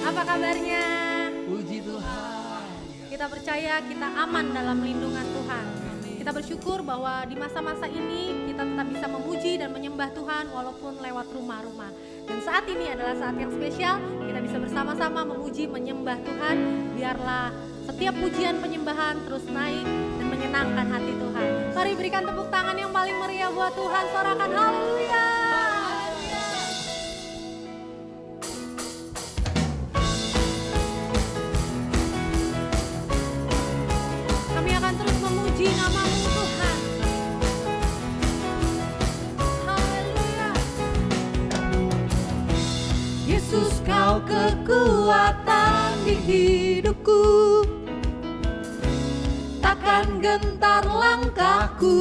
Apa kabarnya? Puji Tuhan. Kita percaya kita aman dalam lindungan Tuhan. Kita bersyukur bahwa di masa-masa ini kita tetap bisa memuji dan menyembah Tuhan walaupun lewat rumah-rumah. Dan saat ini adalah saat yang spesial, kita bisa bersama-sama memuji, menyembah Tuhan. Biarlah setiap pujian penyembahan terus naik dan menyenangkan hati Tuhan. Mari berikan tepuk tangan yang paling meriah buat Tuhan, sorakan haleluya. Kami akan terus memuji nama-Mu Tuhan. Haleluya. Yesus, Kau kekuatan di hidupku, takkan gentar langkahku.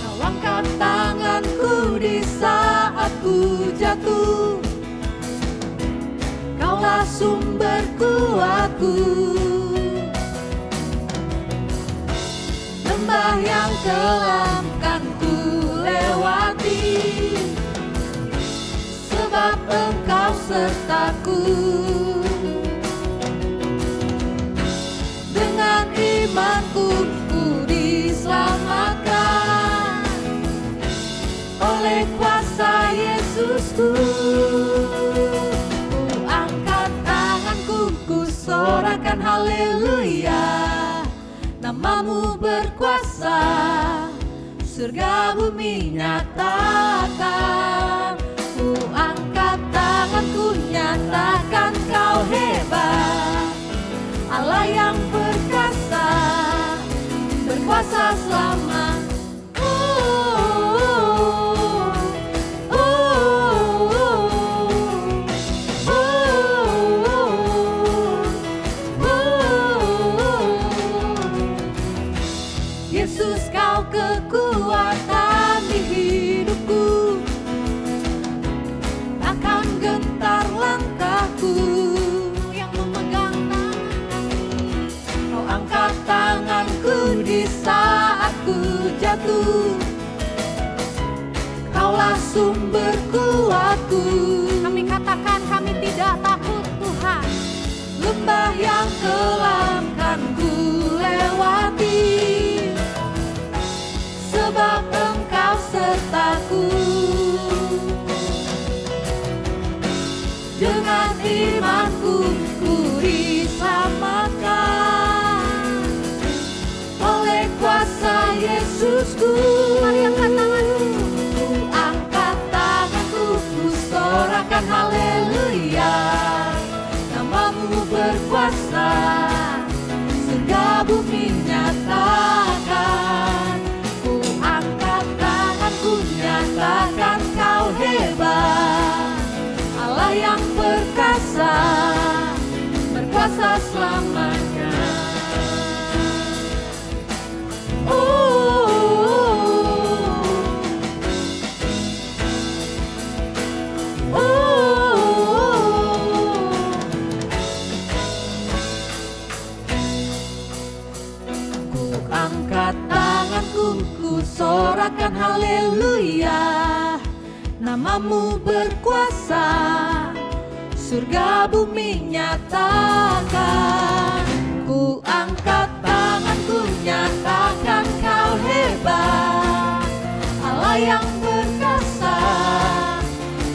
Kau angkat tanganku di saat ku jatuh, Kaulah sumber kuatku. Lembah yang kelam kan ku lewati, sebab Engkau sertaku. Dengan imanku ku diselamatkan oleh kuasa Yesusku. Ku angkat tanganku, ku sorakan haleluya. Nama-Mu berkuasa, surga bumi nyatakan. Ku angkat tanganku, nyatakan Kau hebat, Allah yang perkasa, berkuasa selama. Yesus, Kau kekuatan di hidupku, takkan gentar langkahku. Yang memegang tangan, Kau angkat tanganku di saat ku jatuh, Kaulah sumber kuatku. kami katakan kami tidak takut Tuhan. Lembah yang kelam kan ku lewati, sebab Engkau sertaku. Dengan imanku ku diselamatkan oleh kuasa Yesusku. Mari angkat tanganmu. Ku angkat tanganku, ku sorakan haleluya. Nama-Mu berkuasa, surga bumi nyatakan. Ku angkat tanganku, nyatakan Kau hebat, Allah yang perkasa, berkuasa selamanya. Ku angkat tanganku, ku sorakan haleluya. Nama-Mu berkuasa, surga bumi nyatakan. Ku angkat tanganku, nyatakan Kau hebat, Allah yang perkasa,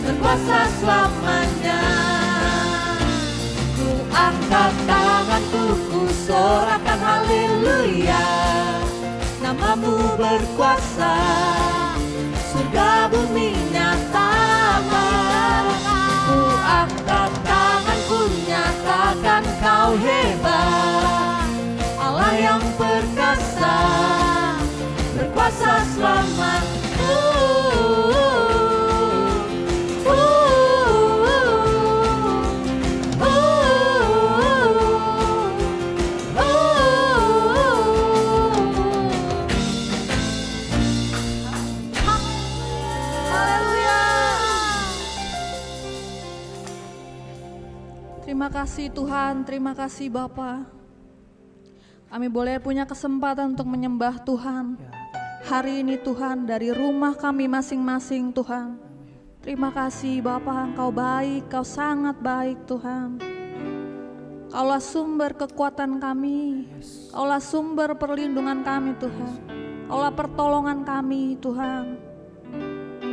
berkuasa selamanya. Ku angkat tanganku, ku sorakan haleluya. Nama-Mu berkuasa, surga bumi nyatakan. Ku angkat tanganku, nyatakan Kau hebat, Allah yang perkasa, berkuasa selamanya. Terima kasih Tuhan, terima kasih Bapa. Kami boleh punya kesempatan untuk menyembah Tuhan. Hari ini Tuhan, dari rumah kami masing-masing Tuhan. Terima kasih Bapa, Engkau baik, Kau sangat baik Tuhan. Kaulah sumber kekuatan kami, Kaulah sumber perlindungan kami Tuhan, Kaulah pertolongan kami Tuhan.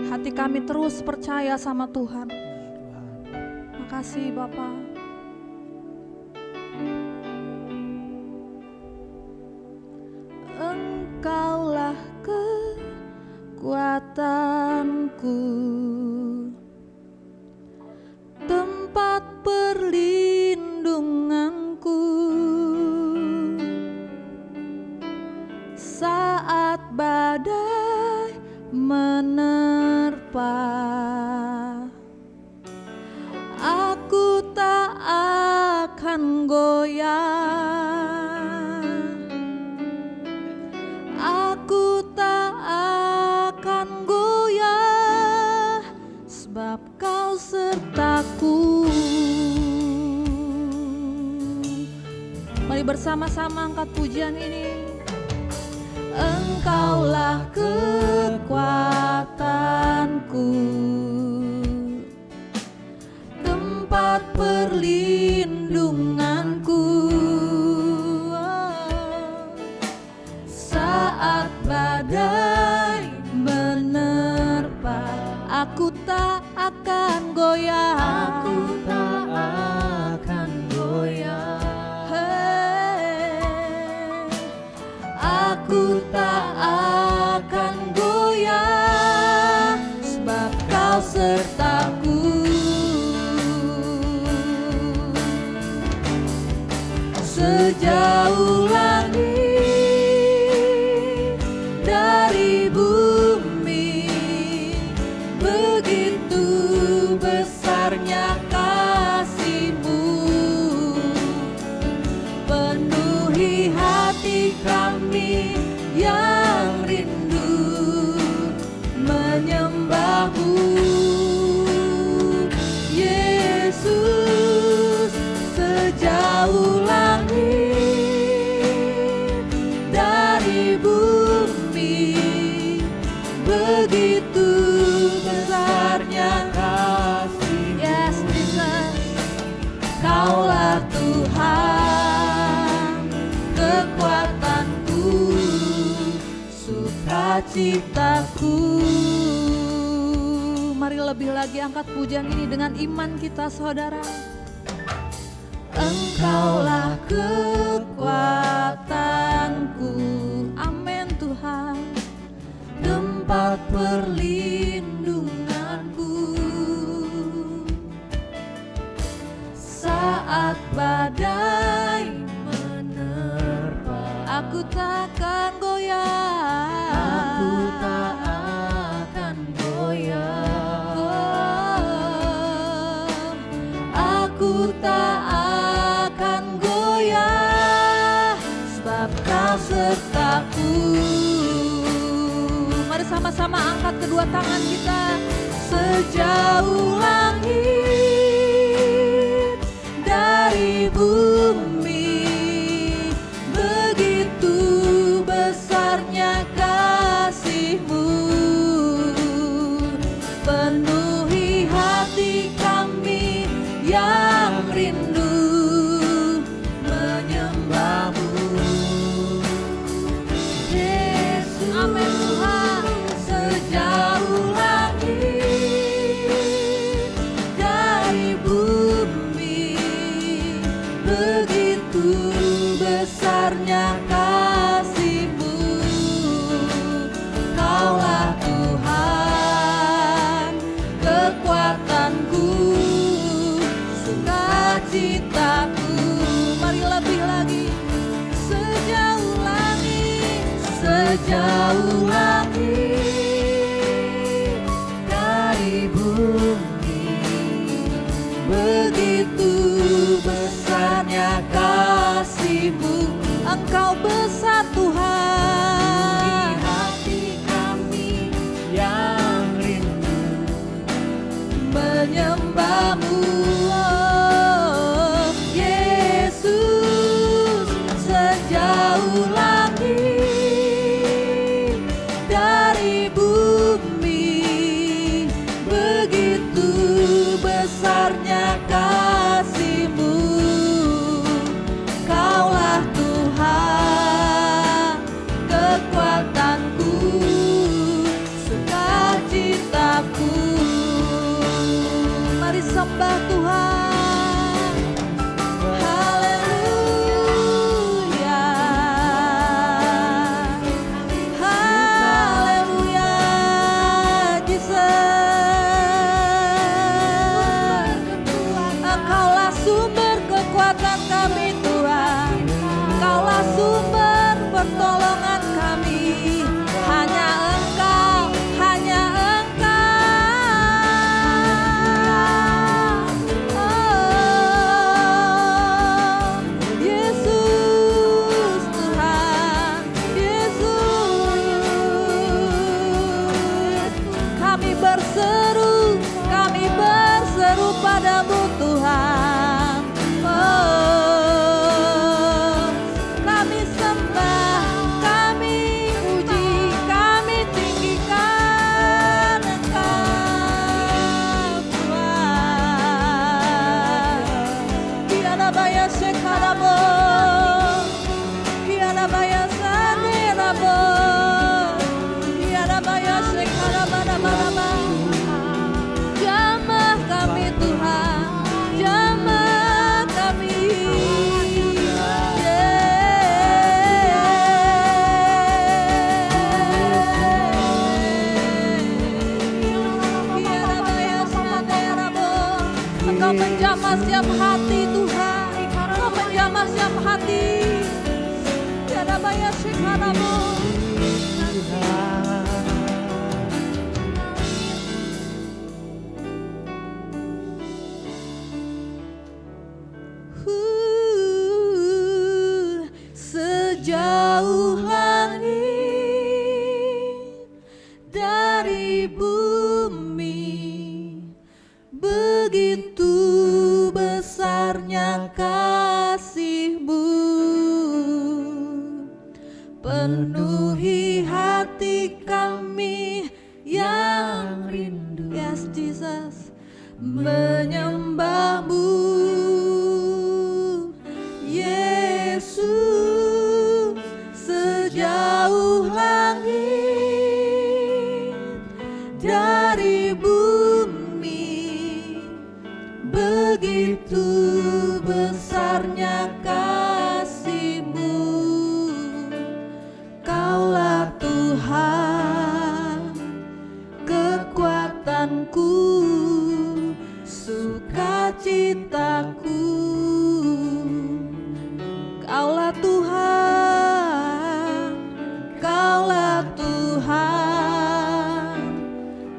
Hati kami terus percaya sama Tuhan. Terima kasih Bapa. Engkaulah kekuatanku, tempat perlindunganku saat badai menerpa. Aku tak akan goyah, aku tak akan goyah, sebab Kau sertaku. Mari bersama-sama angkat pujian ini. Engkaulah kekuatanku, tempat perlindunganku saat badai menerpa. Aku tak akan goyah, Aku tak akan goyah. Aku tak akan goyah, sebab Kau sertaku. Sejauh langit dari bumi, begitu besarnya kasih-Mu, penuhi hati kami yang rindu menyembah-Mu. Yesus, sejauh langit dari bumi, begitu besarnya kasih-Mu. Yes, Jesus, Kaulah Tuhan, kekuatanku, sukacitaku. Mari lebih lagi angkat pujian ini dengan iman kita saudara. Engkaulah kekuatanku, amin Tuhan, tempat perlindunganku saat badai menerpa. Aku takkan goyah, Aku tak akan goyah. Aku tak akan goyah, sebab Kau sertaku. Mari sama-sama angkat kedua tangan kita. Sejauh langit dari bumi, begitu besarnya kasih-Mu, penuhi hati kami yang rindu menyembah-Mu. Yesus, amin Tuhan. Sejauh langit dari bumi, begitu besarnya kasih-Mu, Kaulah Tuhan, kekuatanku, sukacitaku. Mari lebih lagi. Sejauh langit, sejauh langit dari bumi, begitu besarnya kasih-Mu. Engkau besar Tuhan, Hati kami yang rindu menyembah-Mu. Oh, Yesus, sejauh langit dari bumi, begitu besarnya kasih-Mu. Kaulah Tuhan, kekuatanku, sukacitaku. Mari sembah Tuhan. Haleluya, haleluya, Jesus. Engkaulah sumber kekuatan kami Tuhan, Engkaulah sumber pertolongan kami. Hanya Engkau, hanya Engkau. Oh, Yesus Tuhan, Yesus. Kami berseru padamu Tuhan. Oh, kami sembah, kami puji, kami tinggikan Engkau Tuhan. Tiada baya sekarabo, tiada baya sanerabo, tiada baya sekarabana-mana. Jamah kami Tuhan, jamah kami. Engkau menjamah setiap hati Tuhan, Engkau menjamah setiap hati. Tiada baya sekarabo. Sejauh langit dari bumi, begitu besarnya kasih-Mu, penuhi hati kami yang rindu. Yes, Jesus, menyembah-Mu. Yesus, sejauh langit dari bumi, begitu besarnya kasih-Mu. Kaulah Tuhan, kekuatanku, sukacitaku. Kaulah Tuhan, Kaulah Tuhan,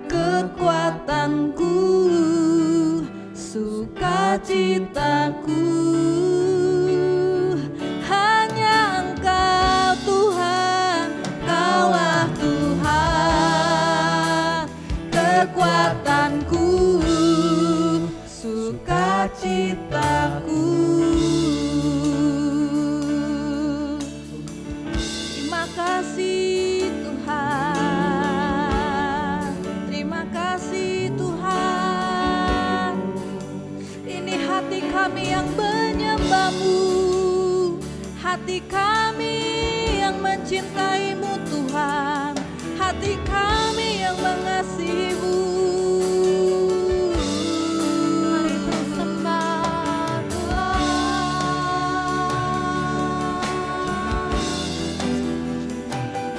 kekuatanku, sukacitaku. Hanya Engkau Tuhan, Kaulah Tuhan, kekuatanku, sukacitaku. Terima kasih Tuhan, terima kasih Tuhan. Ini hati kami yang menyembah-Mu, hati kami yang mencintai-Mu Tuhan, hati kami yang mengasihi-Mu. Mari terus sembah Tuhan,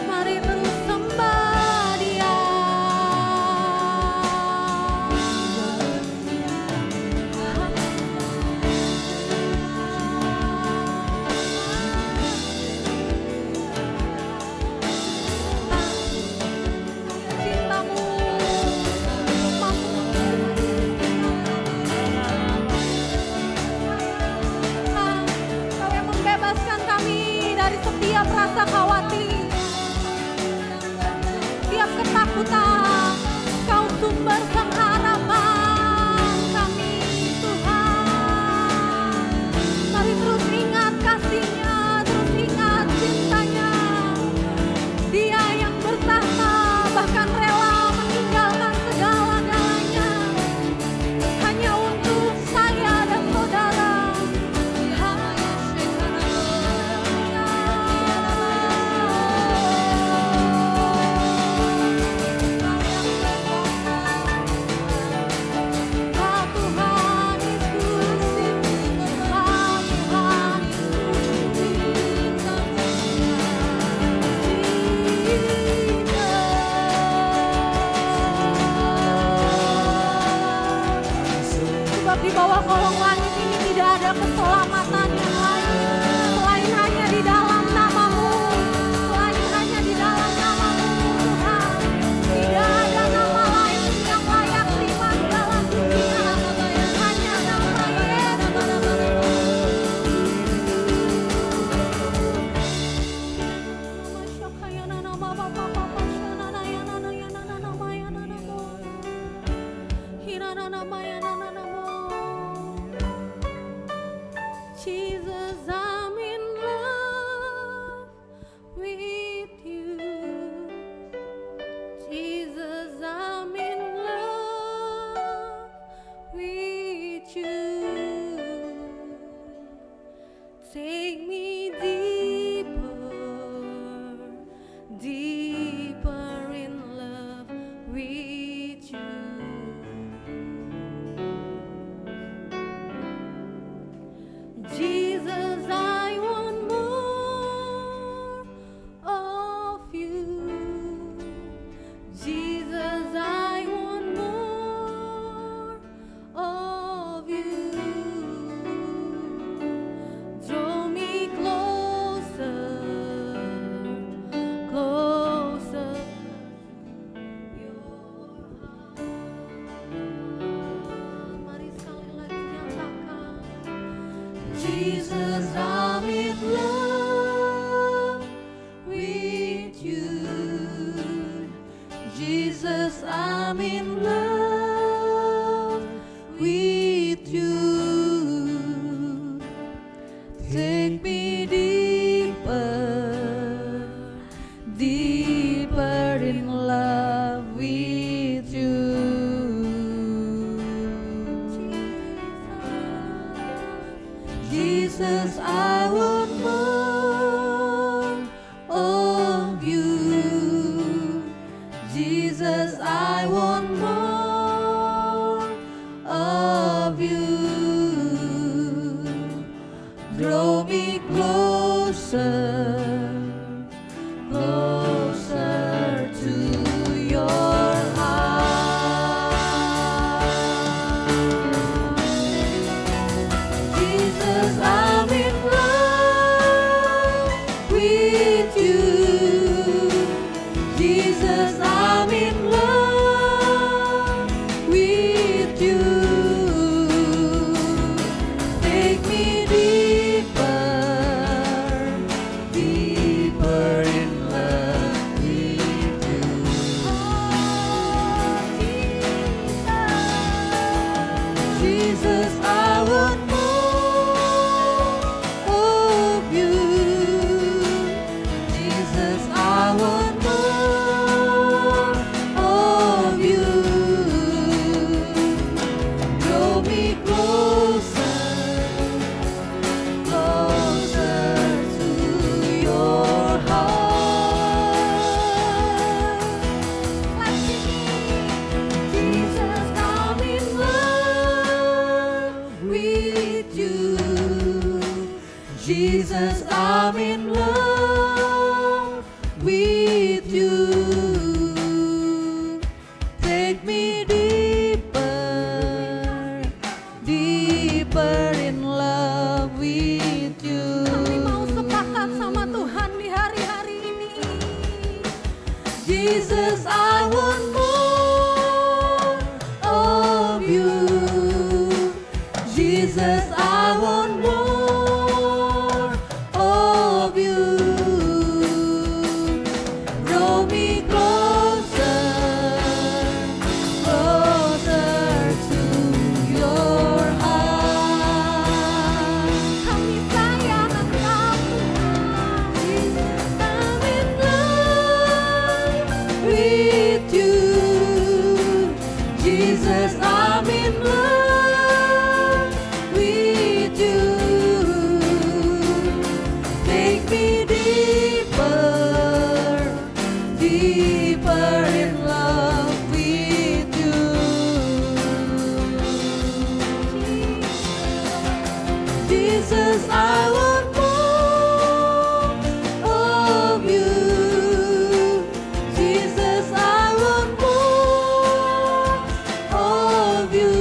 mari terus sembah Dia. Cinta-Mu Kau yang membebaskan kami dari setiap rasa khawatir, setiap ketakutan. Kau sumber pengharapan kami Tuhan. Mari terus ingat kasih-Nya, terus ingat cintanya. Dia yang bertahta bahkan rela meninggalkan segala-galanya hanya untuk Di bawah kolong langit ini tidak ada keselamatan yang lain selain hanya di dalam nama-Mu, selain hanya di dalam nama-Mu Tuhan. Tidak ada nama lain yang layak terima di dalam dunia, hanya nama Jesus, I'm in love with you. Jesus, I'm in love with you. Take me deeper, deeper in love with you. Jesus, I want more of you. Jesus, I want more of you. Draw me closer, closer. Your heart. Mari sekali lagi nyatakan. Jesus, I'm in love with you. Jesus, I'm in love with you. Take me deeper, deeper in love with you. Jesus, I want more of you. Jesus, I want more of you. Draw me closer, closer to your heart. Jesus, I'm in love with you. Jesus, I'm in love with you. Take me deeper, deeper in love with you. Oh, Jesus, I want more of you. Jesus, I want more of you. Draw me closer, closer to your heart. Let's sing. Jesus, I'm in love with you. Jesus, I'm in love with you. Take me deeper, deeper in love with you. Kami mau sepakat sama Tuhan di hari-hari ini. Jesus, I want more of you. Jesus, I want more of you. Draw me closer, closer to your heart. Kami sayang Engkau, Jesus, I'm in love with you. Jesus, I'm in love with you. Take me deeper, deeper in love with you. Jesus, I want more of you. Jesus, I want more of you.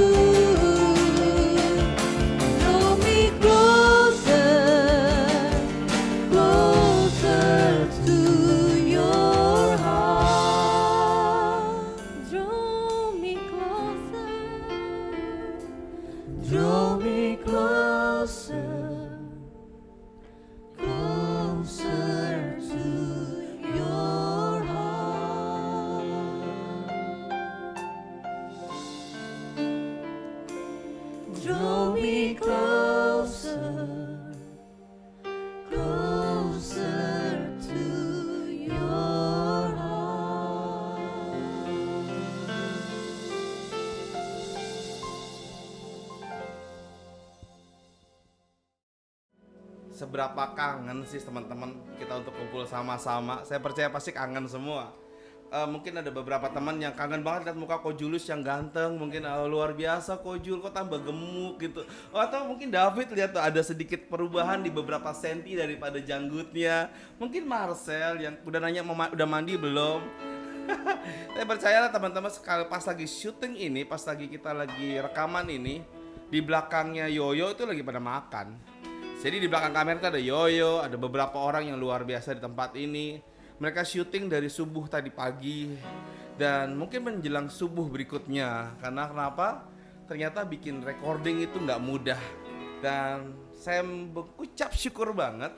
Draw me closer, closer to your heart. Draw me closer, closer to your heart. Seberapa kangen sih teman-teman kita untuk kumpul sama-sama? Saya percaya pasti kangen semua. Mungkin ada beberapa teman yang kangen banget lihat muka Ko Julius yang ganteng, mungkin luar biasa Ko Jul, kok tambah gemuk gitu. Atau mungkin David lihat tuh ada sedikit perubahan di beberapa senti daripada janggutnya. Mungkin Marcel yang udah nanya udah mandi belum. Saya percaya teman-teman sekali pas lagi syuting ini, pas lagi kita lagi rekaman ini, di belakangnya Yoyo itu lagi pada makan. Jadi di belakang kamera itu ada Yoyo, ada beberapa orang yang luar biasa di tempat ini. Mereka syuting dari subuh tadi pagi dan mungkin menjelang subuh berikutnya. Karena kenapa? Ternyata bikin recording itu nggak mudah. Dan saya mengucap syukur banget.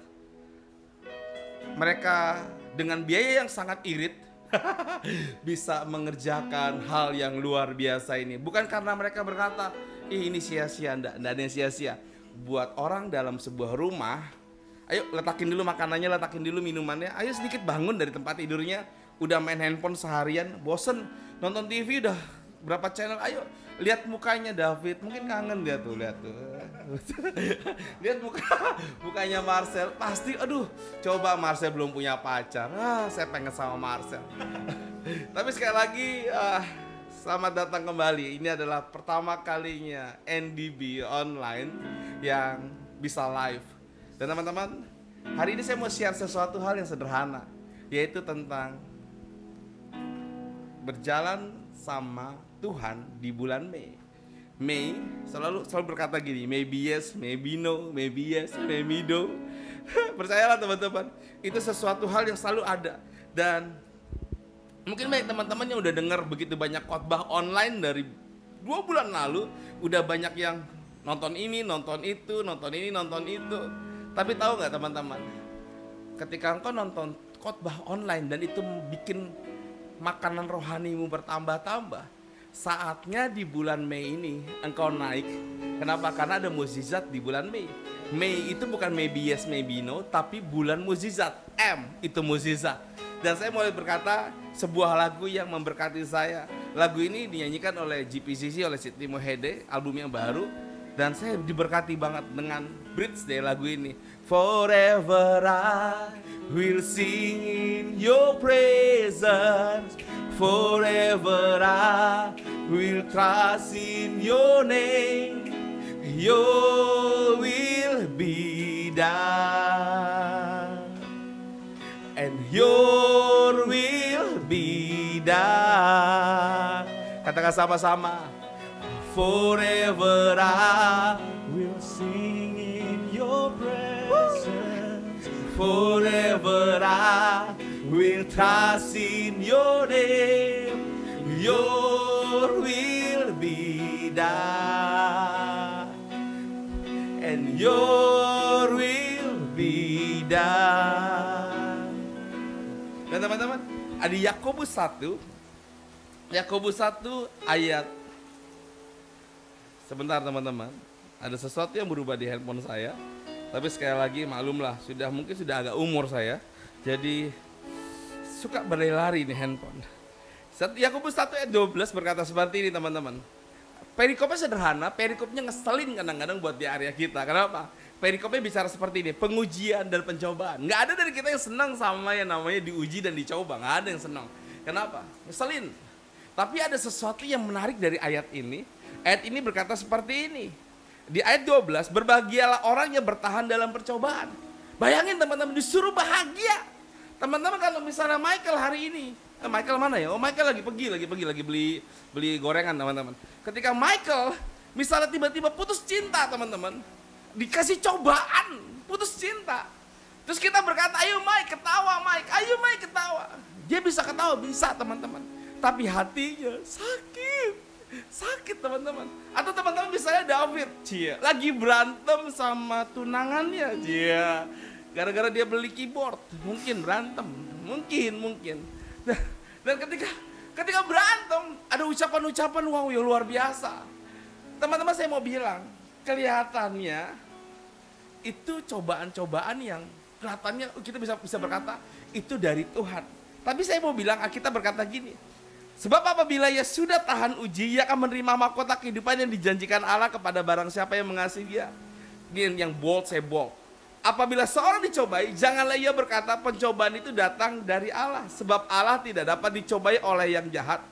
Mereka dengan biaya yang sangat irit bisa mengerjakan hal yang luar biasa ini. Bukan karena mereka berkata, ini sia-sia, enggak ada yang sia-sia. Buat orang dalam sebuah rumah, ayo letakin dulu makanannya, letakin dulu minumannya, ayo sedikit bangun dari tempat tidurnya, udah main handphone seharian, bosen, nonton TV udah berapa channel, ayo lihat mukanya David, mungkin kangen dia tuh, lihat tuh. Lihat mukanya Marcel, pasti aduh, coba Marcel belum punya pacar, saya pengen sama Marcel. Tapi sekali lagi, selamat datang kembali. Ini adalah pertama kalinya NDB online yang bisa live. Dan teman-teman, hari ini saya mau share sesuatu hal yang sederhana, yaitu tentang berjalan sama Tuhan di bulan Mei. Mei selalu berkata gini, maybe yes, maybe no, maybe yes, maybe no. Percayalah teman-teman, itu sesuatu hal yang selalu ada. Dan mungkin banyak teman-teman yang udah dengar begitu banyak khotbah online dari 2 bulan lalu, udah banyak yang nonton ini, nonton itu, nonton ini, nonton itu. Tapi tahu nggak teman-teman, ketika engkau nonton khotbah online dan itu bikin makanan rohanimu bertambah-tambah, saatnya di bulan Mei ini engkau naik. Kenapa? Karena ada mukjizat di bulan Mei. Mei itu bukan maybe yes, maybe no, tapi bulan mukjizat. M itu mukjizat. Dan saya mulai berkata sebuah lagu yang memberkati saya. Lagu ini dinyanyikan oleh GPCC, oleh Siti Mohede, album yang baru. Dan saya diberkati banget dengan bridge dari lagu ini. Forever I will sing in your presence. Forever I will trust in your name. Your will be done. And your will be done. Katakan sama-sama. Forever I will sing in your presence. Forever I will trust in your name. Your will be done. And your will be done. Dan teman-teman, ada Yakobus 1. Yakobus 1 ayat. Sebentar teman-teman, ada sesuatu yang berubah di handphone saya. Tapi sekali lagi maklumlah, mungkin sudah agak umur saya, jadi suka berlari-lari nih handphone. Yakobus 1 ayat 12 berkata seperti ini teman-teman. Perikopnya sederhana, perikopnya ngeselin kadang-kadang buat di area kita. Kenapa? Perikopnya bicara seperti ini, pengujian dan pencobaan. Nggak ada dari kita yang senang sama yang namanya diuji dan dicoba, nggak ada yang senang. Kenapa? Ngeselin. Tapi ada sesuatu yang menarik dari ayat ini. Ayat ini berkata seperti ini. Di ayat 12, berbahagialah orang yang bertahan dalam percobaan. Bayangin teman-teman, disuruh bahagia. Teman-teman kalau misalnya Michael hari ini, Michael mana ya? Oh Michael lagi beli gorengan teman-teman. Ketika Michael misalnya tiba-tiba putus cinta teman-teman, dikasih cobaan, putus cinta. Terus kita berkata, ayo Mike ketawa Mike, ayo Mike ketawa. Dia bisa ketawa, bisa teman-teman. Tapi hatinya sakit. Sakit teman-teman. Atau teman-teman misalnya David, lagi berantem sama tunangannya, gara-gara dia beli keyboard, mungkin berantem, mungkin. Dan ketika berantem, ada ucapan-ucapan wow yang luar biasa. Teman-teman saya mau bilang, kelihatannya itu cobaan-cobaan yang kelihatannya kita bisa berkata itu dari Tuhan. Tapi saya mau bilang, kita berkata gini, sebab apabila ia sudah tahan uji, ia akan menerima mahkota kehidupan yang dijanjikan Allah kepada barang siapa yang mengasihi dia. Ini yang bold, saya bold. Apabila seorang dicobai, janganlah ia berkata pencobaan itu datang dari Allah. Sebab Allah tidak dapat dicobai oleh yang jahat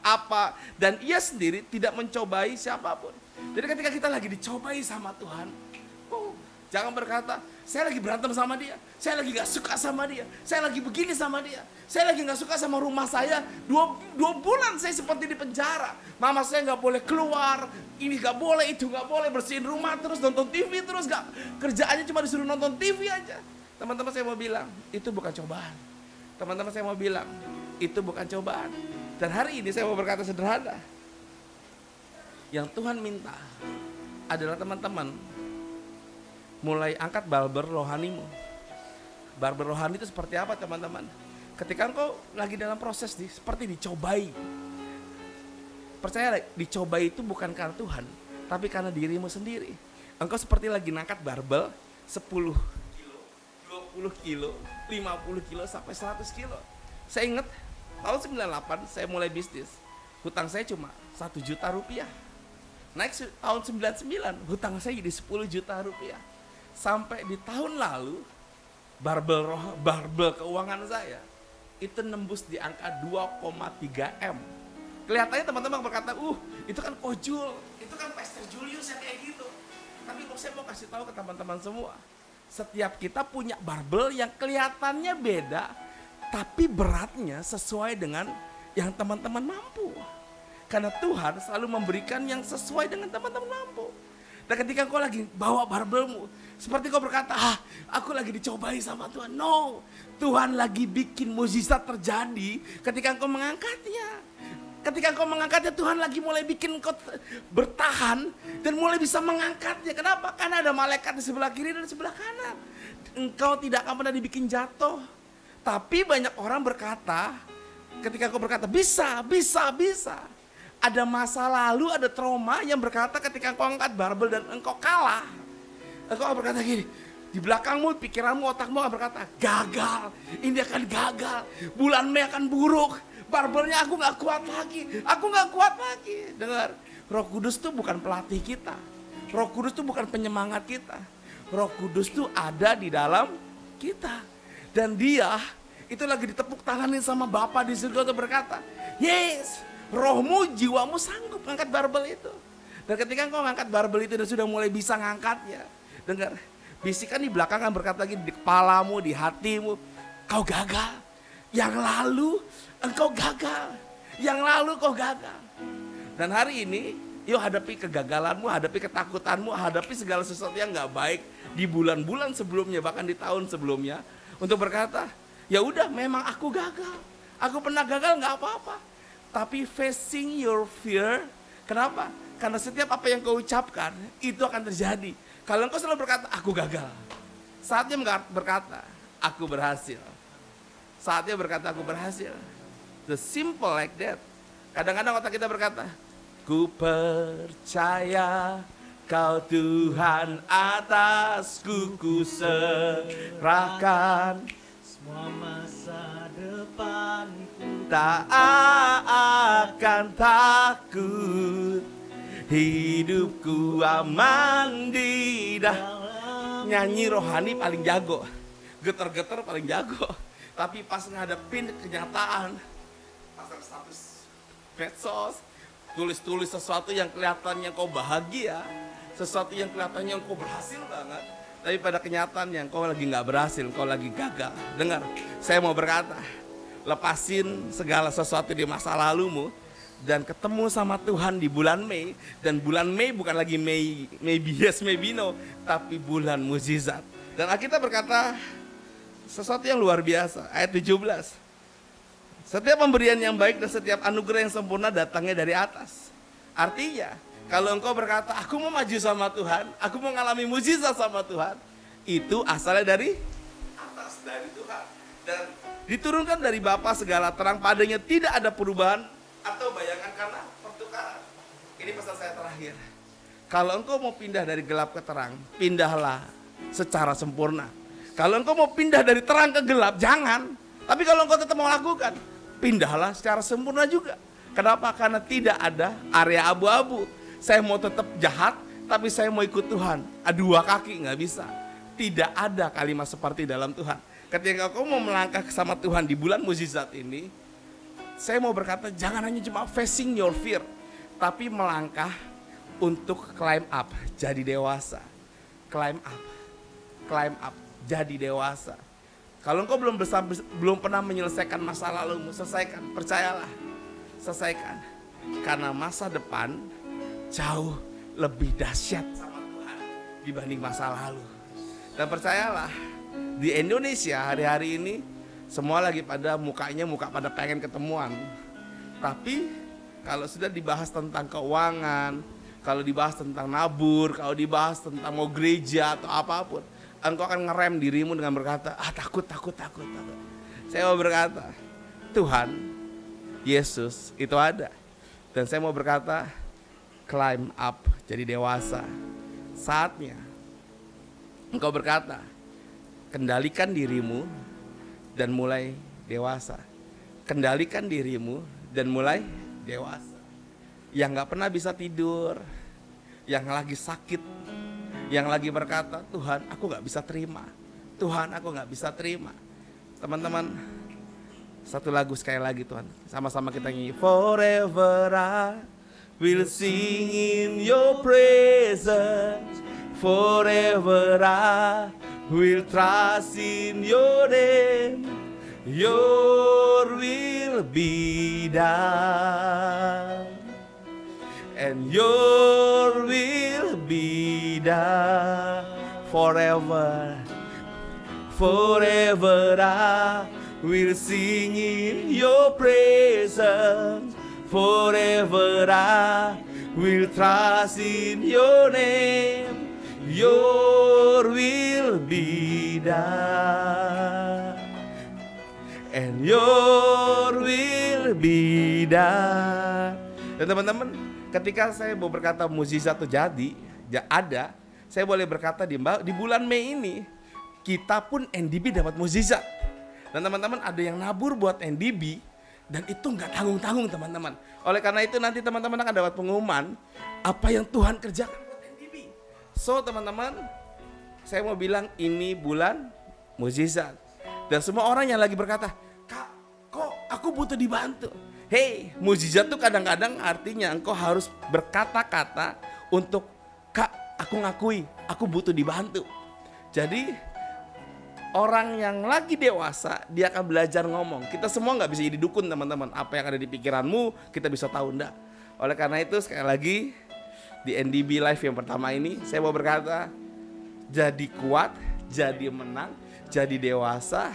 dan ia sendiri tidak mencobai siapapun. Jadi ketika kita lagi dicobai sama Tuhan, jangan berkata, saya lagi berantem sama dia, saya lagi gak suka sama dia, saya lagi begini sama dia, saya lagi gak suka sama rumah saya, dua bulan saya seperti di penjara, mama saya gak boleh keluar, ini gak boleh, itu gak boleh, bersihin rumah terus, nonton TV terus, kerjaannya cuma disuruh nonton TV aja. Teman-teman saya mau bilang, itu bukan cobaan. Teman-teman saya mau bilang, itu bukan cobaan. Dan hari ini saya mau berkata sederhana, yang Tuhan minta adalah teman-teman mulai angkat barbel rohanimu. Barbel rohani itu seperti apa teman-teman? Ketika engkau lagi dalam proses seperti dicobai. Percayalah, dicobai itu bukan karena Tuhan, tapi karena dirimu sendiri. Engkau seperti lagi ngangkat barbel 10 kilo, 20 kilo, 50 kilo sampai 100 kilo. Saya ingat tahun 98 saya mulai bisnis. Hutang saya cuma 1 juta rupiah. Next tahun 99 hutang saya jadi 10 juta rupiah. Sampai di tahun lalu barbel keuangan saya itu nembus di angka 2,3 M. Kelihatannya teman-teman berkata, itu kan kojul, itu kan Pastor Julius yang kayak gitu. Tapi kok saya mau kasih tahu ke teman-teman semua, setiap kita punya barbel yang kelihatannya beda, tapi beratnya sesuai dengan yang teman-teman mampu. Karena Tuhan selalu memberikan yang sesuai dengan teman-teman mampu. Dan ketika kau lagi bawa barbelmu, seperti kau berkata, aku lagi dicobai sama Tuhan. No, Tuhan lagi bikin mukjizat terjadi ketika engkau mengangkatnya. Ketika engkau mengangkatnya, Tuhan lagi mulai bikin engkau bertahan dan mulai bisa mengangkatnya. Kenapa? Karena ada malaikat di sebelah kiri dan di sebelah kanan. Engkau tidak akan pernah dibikin jatuh. Tapi banyak orang berkata, ketika engkau berkata, bisa. Ada masa lalu, ada trauma yang berkata ketika engkau angkat barbel dan engkau kalah. Engkau berkata gini, di belakangmu, pikiranmu, otakmu akan berkata, gagal, ini akan gagal, bulan Mei akan buruk, barbelnya aku gak kuat lagi. Dengar, Roh Kudus itu bukan pelatih kita, Roh Kudus itu bukan penyemangat kita, Roh Kudus itu ada di dalam kita. Dan dia itu lagi ditepuk tanganin sama Bapa di surga untuk berkata, yes, rohmu, jiwamu sanggup ngangkat barbel itu. Dan ketika engkau ngangkat barbel itu dan sudah mulai bisa ngangkatnya, dengar, bisikan di belakang kan berkata lagi di kepalamu, di hatimu, kau gagal. Yang lalu engkau gagal. Yang lalu kau gagal. Dan hari ini, yuk hadapi kegagalanmu, hadapi ketakutanmu, hadapi segala sesuatu yang gak baik di bulan-bulan sebelumnya, bahkan di tahun sebelumnya, untuk berkata, ya udah, memang aku gagal. Aku pernah gagal, gak apa-apa. Tapi facing your fear, kenapa? Karena setiap apa yang kau ucapkan, itu akan terjadi. Kalau engkau selalu berkata, aku gagal. Saatnya berkata, aku berhasil. Saatnya berkata, aku berhasil. The simple like that. Kadang-kadang otak kita berkata, ku percaya kau Tuhan atasku, ku serahkan semua masa depanku, tak akan takut, hidupku aman di dalam. Nyanyi rohani paling jago, getar-getar paling jago. Tapi pas ngadepin kenyataan, pasang status medsos, tulis-tulis sesuatu yang kelihatannya kau bahagia, sesuatu yang kelihatannya kau berhasil banget, tapi pada kenyataannya kau lagi nggak berhasil, kau lagi gagal. Dengar, saya mau berkata, lepasin segala sesuatu di masa lalumu dan ketemu sama Tuhan di bulan Mei. Dan bulan Mei bukan lagi Mei, maybe yes, maybe no, tapi bulan mukjizat. Dan Alkitab berkata sesuatu yang luar biasa, ayat 17. Setiap pemberian yang baik dan setiap anugerah yang sempurna datangnya dari atas. Artinya, kalau engkau berkata, aku mau maju sama Tuhan, aku mau mengalami mujizat sama Tuhan, itu asalnya dari atas, dari Tuhan. Dan diturunkan dari Bapa segala terang, padanya tidak ada perubahan atau bayangan karena pertukaran. Ini pesan saya terakhir. Kalau engkau mau pindah dari gelap ke terang, pindahlah secara sempurna. Kalau engkau mau pindah dari terang ke gelap, jangan. Tapi kalau engkau tetap mau lakukan, pindahlah secara sempurna juga. Kenapa? Karena tidak ada area abu-abu. Saya mau tetap jahat, tapi saya mau ikut Tuhan. Dua kaki nggak bisa. Tidak ada kalimat seperti dalam Tuhan. Ketika kau mau melangkah sama Tuhan di bulan mukjizat ini, saya mau berkata jangan hanya cuma facing your fear, tapi melangkah untuk climb up, jadi dewasa. Climb up, jadi dewasa. Kalau engkau belum pernah menyelesaikan masa lalumu, selesaikan, percayalah, selesaikan. Karena masa depan jauh lebih dahsyat sama Tuhan dibanding masa lalu. Dan percayalah, di Indonesia hari-hari ini semua lagi pada muka pada pengen ketemuan. Tapi kalau sudah dibahas tentang keuangan, kalau dibahas tentang nabur, kalau dibahas tentang mau gereja atau apapun, engkau akan ngerem dirimu dengan berkata, takut. Saya mau berkata, Tuhan, Yesus itu ada. Dan saya mau berkata, climb up, jadi dewasa. Saatnya engkau berkata, kendalikan dirimu dan mulai dewasa. Kendalikan dirimu dan mulai dewasa. Yang gak pernah bisa tidur, yang lagi sakit, yang lagi berkata, Tuhan aku gak bisa terima, Tuhan aku gak bisa terima. Teman-teman, satu lagu sekali lagi Tuhan, sama-sama kita nyanyi. Forever I will sing in your presence, forever I will trust in your name, your will be done, and your will be done. Forever I will sing in your presence, forever I will trust in your name, your will be done, and your will be done. Dan teman-teman, ketika saya mau berkata mukjizat itu ada, saya boleh berkata di bulan Mei ini kita pun NDB dapat mukjizat. Dan teman-teman ada yang nabur buat NDB dan itu nggak tanggung-tanggung teman-teman. Oleh karena itu nanti teman-teman akan dapat pengumuman apa yang Tuhan kerjakan buat NDB. So teman-teman, saya mau bilang ini bulan mukjizat. Dan semua orang yang lagi berkata, Kak, kok aku butuh dibantu. Hey, mukjizat tuh kadang-kadang artinya engkau harus berkata-kata untuk, Kak, aku ngakui, aku butuh dibantu. Jadi orang yang lagi dewasa, dia akan belajar ngomong. Kita semua gak bisa jadi dukun teman-teman. Apa yang ada di pikiranmu, kita bisa tahu enggak. Oleh karena itu sekali lagi, di NDB Live yang pertama ini, saya mau berkata, jadi kuat, jadi menang, jadi dewasa,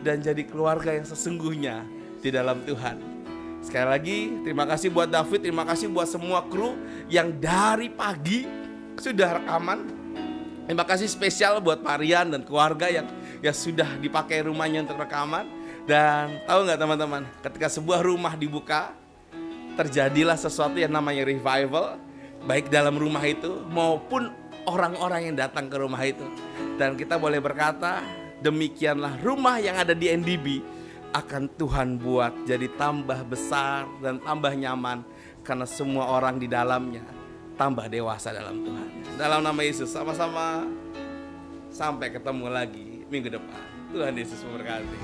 dan jadi keluarga yang sesungguhnya di dalam Tuhan. Sekali lagi, terima kasih buat David, terima kasih buat semua kru yang dari pagi sudah rekaman. Terima kasih spesial buat Marian dan keluarga yang sudah dipakai rumahnya untuk rekaman. Dan tahu nggak teman-teman, ketika sebuah rumah dibuka, terjadilah sesuatu yang namanya revival, baik dalam rumah itu maupun orang-orang yang datang ke rumah itu. Dan kita boleh berkata, demikianlah rumah yang ada di NDB akan Tuhan buat jadi tambah besar dan tambah nyaman, karena semua orang di dalamnya tambah dewasa dalam Tuhan. Dalam nama Yesus, sama-sama sampai ketemu lagi minggu depan. Tuhan Yesus memberkati.